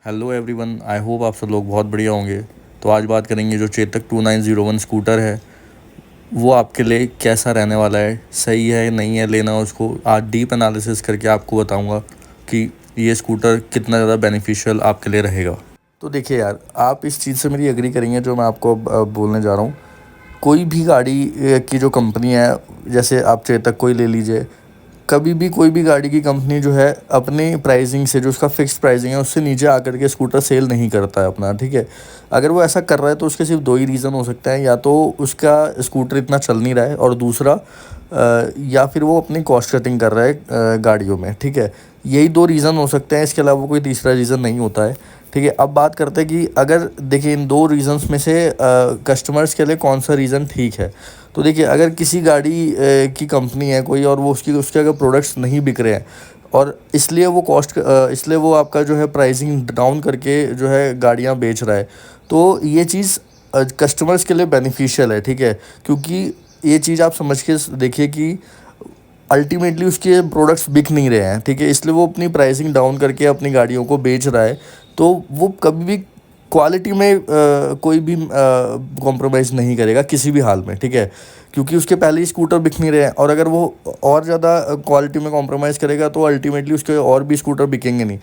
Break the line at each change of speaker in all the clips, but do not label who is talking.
Hello everyone, I hope आप सब लोग बहुत बढ़िया होंगे। तो आज बात करेंगे जो चेतक 2901 स्कूटर है वो आपके लिए कैसा रहने वाला है, सही है नहीं है लेना उसको। आज डीप एनालिसिस करके आपको बताऊंगा कि ये स्कूटर कितना ज़्यादा बेनिफिशियल आपके लिए रहेगा। तो देखिए यार, आप इस चीज़ से मेरी एग्री करेंगे जो मैं आपको अब बोलने जा रहा हूँ। कोई भी गाड़ी की जो कंपनी है, जैसे आप चेतक को ही ले लीजिए। कभी भी कोई भी गाड़ी की कंपनी जो है अपनी प्राइसिंग से, जो उसका फिक्स्ड प्राइसिंग है, उससे नीचे आकर के स्कूटर सेल नहीं करता है अपना, ठीक है। अगर वो ऐसा कर रहा है तो उसके सिर्फ दो ही रीज़न हो सकते हैं, या तो उसका स्कूटर इतना चल नहीं रहा है, और दूसरा या फिर वो अपनी कॉस्ट कटिंग कर रहा है गाड़ियों में, ठीक है। यही दो रीज़न हो सकते हैं, इसके अलावा कोई तीसरा रीज़न नहीं होता है, ठीक है। अब बात करते हैं कि अगर देखिए इन दो रीज़न्स में से कस्टमर्स के लिए कौन सा रीज़न ठीक है। तो देखिए, अगर किसी गाड़ी की कंपनी है कोई, और वो उसके अगर प्रोडक्ट्स नहीं बिक रहे हैं, और इसलिए वो आपका जो है प्राइसिंग डाउन करके जो है गाड़ियाँ बेच रहा है, तो ये चीज़ कस्टमर्स के लिए बेनिफिशियल है, ठीक है। क्योंकि ये चीज़ आप समझ के देखिए कि अल्टीमेटली उसके प्रोडक्ट्स बिक नहीं रहे हैं, ठीक है, इसलिए वो अपनी प्राइसिंग डाउन करके अपनी गाड़ियों को बेच रहा है। तो वो कभी भी क्वालिटी में कोई भी कॉम्प्रोमाइज़ नहीं करेगा किसी भी हाल में, ठीक है। क्योंकि उसके पहले ही स्कूटर बिक नहीं रहे हैं, और अगर वो और ज़्यादा क्वालिटी में कॉम्प्रोमाइज़ करेगा तो अल्टीमेटली उसके और भी स्कूटर बिकेंगे नहीं।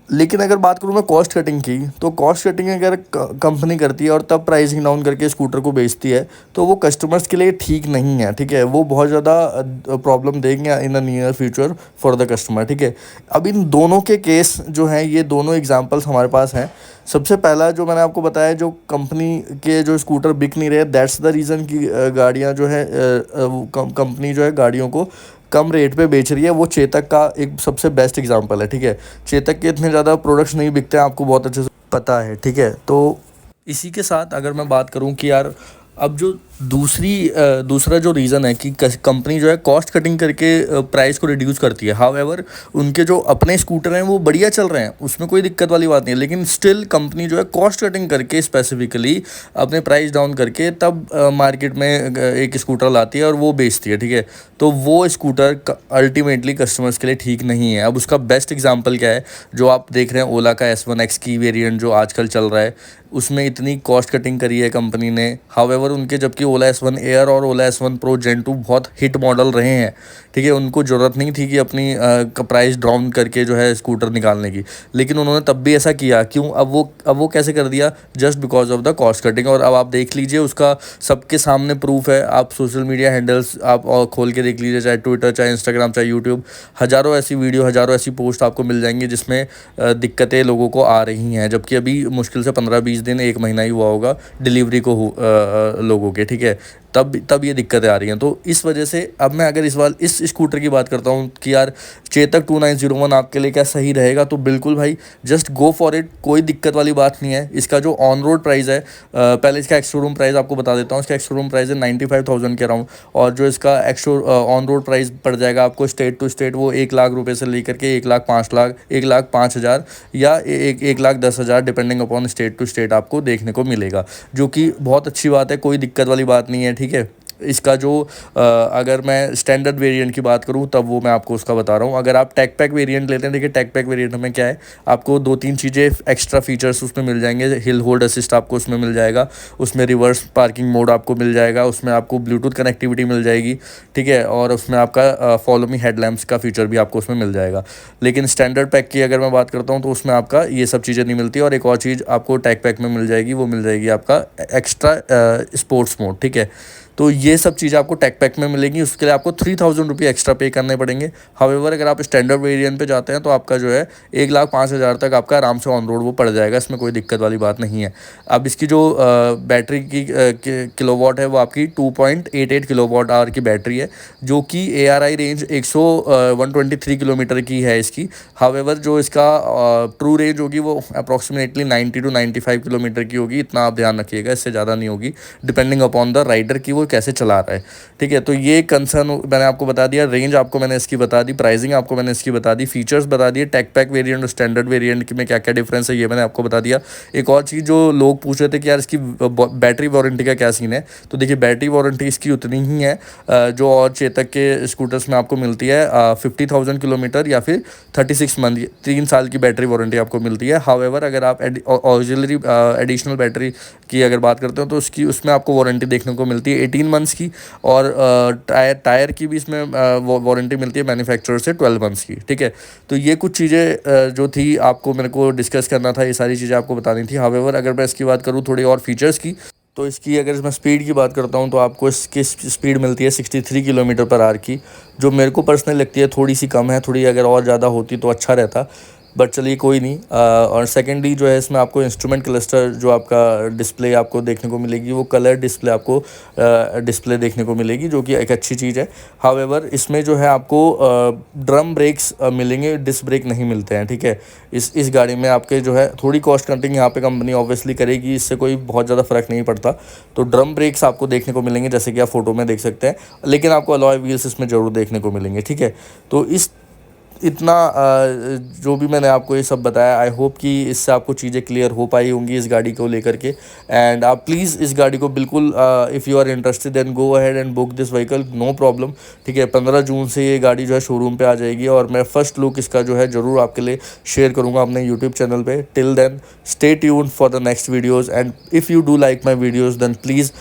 लेकिन अगर बात करूँ मैं कॉस्ट कटिंग की, तो कॉस्ट कटिंग अगर कंपनी करती है और तब प्राइसिंग डाउन करके स्कूटर को बेचती है, तो वो कस्टमर्स के लिए ठीक नहीं है, ठीक है। वो बहुत ज़्यादा प्रॉब्लम देंगे in the near future for the customer, ठीक है। अब इन दोनों के केस जो हैं, ये दोनों एग्जांपल्स हमारे पास हैं। सबसे पहला जो मैंने आपको बताया, जो कंपनी के जो स्कूटर बिक नहीं रहे, दैट्स द रीज़न कि गाड़ियाँ जो है कंपनी जो है गाड़ियों को कम रेट पे बेच रही है। वो चेतक का एक सबसे बेस्ट एग्जांपल है, ठीक है। चेतक के इतने ज़्यादा प्रोडक्ट्स नहीं बिकते हैं, आपको बहुत अच्छे से पता है, ठीक है। तो इसी के साथ अगर मैं बात करूं कि यार, अब जो दूसरा जो रीज़न है कि कंपनी जो है कॉस्ट कटिंग करके प्राइस को रिड्यूस करती है। हाउएवर उनके जो अपने स्कूटर हैं वो बढ़िया चल रहे हैं, उसमें कोई दिक्कत वाली बात नहीं है, लेकिन स्टिल कंपनी जो है कॉस्ट कटिंग करके स्पेसिफिकली अपने प्राइस डाउन करके तब मार्केट में एक स्कूटर लाती है और वो बेचती है, ठीक है। तो वो स्कूटर अल्टीमेटली कस्टमर्स के लिए ठीक नहीं है। अब उसका बेस्ट एग्जांपल क्या है, जो आप देख रहे हैं ओला का S1X की वेरिएंट जो आजकल चल रहा है, उसमें इतनी कॉस्ट कटिंग करी है कंपनी ने। हाउएवर उनके, जबकि ओला S1 एयर और ओला S1 प्रो जेन 2 बहुत हिट मॉडल रहे हैं, ठीक है, उनको ज़रूरत नहीं थी कि अपनी प्राइस डाउन करके जो है स्कूटर निकालने की, लेकिन उन्होंने तब भी ऐसा किया। क्यों? अब वो कैसे कर दिया? Just because of the cost cutting. और अब आप देख लीजिए, उसका सबके सामने प्रूफ है। आप सोशल मीडिया हैंडल्स आप खोल के देख लीजिए, चाहे ट्विटर, चाहे इंस्टाग्राम, चाहे यूट्यूब, हज़ारों ऐसी वीडियो, हज़ारों ऐसी पोस्ट आपको मिल जाएंगी जिसमें दिक्कतें लोगों को आ रही हैं, जबकि अभी मुश्किल से 15-20 दिन, एक महीना ही हुआ होगा डिलीवरी को लोगों के, ठीक है। तब ये दिक्कतें आ रही हैं। तो इस वजह से अब मैं अगर इस स्कूटर की बात करता हूँ कि यार चेतक 2901 आपके लिए क्या सही रहेगा, तो बिल्कुल भाई, जस्ट गो फॉर इट, कोई दिक्कत वाली बात नहीं है। इसका जो ऑन रोड प्राइस है, पहले इसका एक्स शोरूम प्राइस आपको बता देता हूँ। इसका एक्स शोरूम प्राइस है 95,000 के अराउंड, और जो इसका ऑन रोड प्राइस पड़ जाएगा आपको स्टेट टू स्टेट, वो 1 लाख रुपये से लेकर के 1,05,00,000, 1,05,000 या 1,10,000 depending upon state to state आपको देखने को मिलेगा, जो कि बहुत अच्छी बात है, कोई दिक्कत वाली बात नहीं है, ठीक है। इसका जो अगर मैं स्टैंडर्ड वेरिएंट की बात करूं, तब वो मैं आपको उसका बता रहा हूं। अगर आप टेक पैक वेरिएंट लेते हैं, देखिए टेक पैक वेरिएंट में क्या है, आपको 2-3 चीज़ें एक्स्ट्रा फीचर्स उसमें मिल जाएंगे। हिल होल्ड असिस्ट आपको उसमें मिल जाएगा, उसमें रिवर्स पार्किंग मोड आपको मिल जाएगा, उसमें आपको ब्लूटूथ कनेक्टिविटी मिल जाएगी, ठीक है, और उसमें आपका फॉलो मी हेडलैम्प्स का फीचर भी आपको उसमें मिल जाएगा। लेकिन स्टैंडर्ड पैक की अगर मैं बात करता हूँ, तो उसमें आपका ये सब चीज़ें नहीं मिलती। और एक और चीज़ आपको टेक पैक में मिल जाएगी, वो मिल जाएगी आपका एक्स्ट्रा स्पोर्ट्स मोड, ठीक है। तो ये सब चीज़ें आपको टेक पैक में मिलेंगी, उसके लिए आपको 3,000 रुपये एक्स्ट्रा पे करने पड़ेंगे। हाउएवर अगर आप स्टैंडर्ड वेरिएंट पे जाते हैं, तो आपका जो है 1,05,000 तक आपका आराम से ऑन रोड वो पड़ जाएगा, इसमें कोई दिक्कत वाली बात नहीं है। अब इसकी जो बैटरी की किलोवाट है, वो आपकी 2.88 किलोवाट आवर की बैटरी है, जो कि ARI रेंज 123 किलोमीटर की है इसकी। हाउएवर जो इसका ट्रू रेंज होगी वो अप्रॉक्सीमेटली 90 to 95 किलोमीटर की होगी, इतना आप ध्यान रखिएगा, इससे ज़्यादा नहीं होगी, डिपेंडिंग अपॉन द राइडर की वो कैसे चला रहा है, ठीक है। तो ये कंसर्न मैंने आपको बता दिया, रेंज आपको मैंने इसकी बता दी, प्राइसिंग आपको मैंने इसकी बता दी, फीचर्स बता दिए, टेक पैक वेरिएंट और स्टैंडर्ड वेरिएंट में क्या क्या डिफरेंस है ये मैंने आपको बता दिया। एक और चीज़ जो लोग पूछ रहे थे कि यार इसकी बैटरी वारंटी का क्या सीन है, तो देखिए बैटरी वारंटी इसकी उतनी ही है जो और चेतक के स्कूटर्स में आपको मिलती है, 50,000 किलोमीटर या फिर 36 मंथ, 3 साल की बैटरी वारंटी आपको मिलती है। हाउएवर अगर आप ऑक्सिलरी एडिशनल बैटरी की अगर बात करते हो तो उसमें आपको वारंटी देखने को मिलती है 18 मंथ्स की, और टायर की भी इसमें वारंटी मिलती है मैन्युफैक्चरर से 12 मंथ्स की, ठीक है। तो ये कुछ चीज़ें जो थी आपको मेरे को डिस्कस करना था, ये सारी चीज़ें आपको बतानी थी। हाउएवर अगर मैं इसकी बात करूँ थोड़ी और फीचर्स की, तो इसकी अगर मैं स्पीड की बात करता हूँ तो आपको इसकी स्पीड मिलती है 63 किलोमीटर पर आवर की, जो मेरे को पर्सनली लगती है थोड़ी सी कम है, थोड़ी अगर और ज़्यादा होती तो अच्छा रहता, बट चलिए कोई नहीं। और सेकेंडली जो है इसमें आपको इंस्ट्रूमेंट क्लस्टर जो आपका डिस्प्ले आपको देखने को मिलेगी वो कलर डिस्प्ले आपको डिस्प्ले देखने को मिलेगी, जो कि एक अच्छी चीज़ है। हाउएवर इसमें जो है आपको ड्रम ब्रेक्स मिलेंगे, डिस्क ब्रेक नहीं मिलते हैं, ठीक है। इस गाड़ी में आपके जो है थोड़ी कॉस्ट कटिंग यहाँ पे कंपनी ऑब्वियसली करेगी, इससे कोई बहुत ज़्यादा फ़र्क नहीं पड़ता। तो ड्रम ब्रेक्स आपको देखने को मिलेंगे जैसे कि आप फोटो में देख सकते हैं, लेकिन आपको अलॉय व्हील्स इसमें ज़रूर देखने को मिलेंगे, ठीक है। तो इतना जो भी मैंने आपको ये सब बताया, आई होप कि इससे आपको चीज़ें क्लियर हो पाई होंगी इस गाड़ी को लेकर के। एंड आप प्लीज़ इस गाड़ी को बिल्कुल if you are interested then go ahead and book this vehicle, no problem, ठीक है। 15 जून से ये गाड़ी जो है शोरूम पे आ जाएगी, और मैं फर्स्ट लुक इसका जो है ज़रूर आपके लिए शेयर करूँगा अपने यूट्यूब चैनल पे। Till then stay tuned for the next videos, and if you do like my videos then please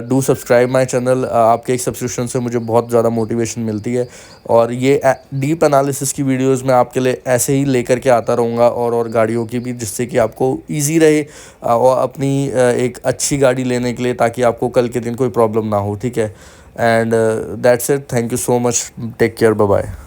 do subscribe my channel. आपके एक सब्सक्रिप्शन से मुझे बहुत ज़्यादा मोटिवेशन मिलती है, और ये डीप एनालिसिस की वीडियोस मैं आपके लिए ऐसे ही लेकर के आता रहूँगा, और गाड़ियों की भी, जिससे कि आपको इजी रहे और अपनी एक अच्छी गाड़ी लेने के लिए, ताकि आपको कल के दिन कोई प्रॉब्लम ना हो, ठीक है। And that's it, thank you so much, take care, bye bye.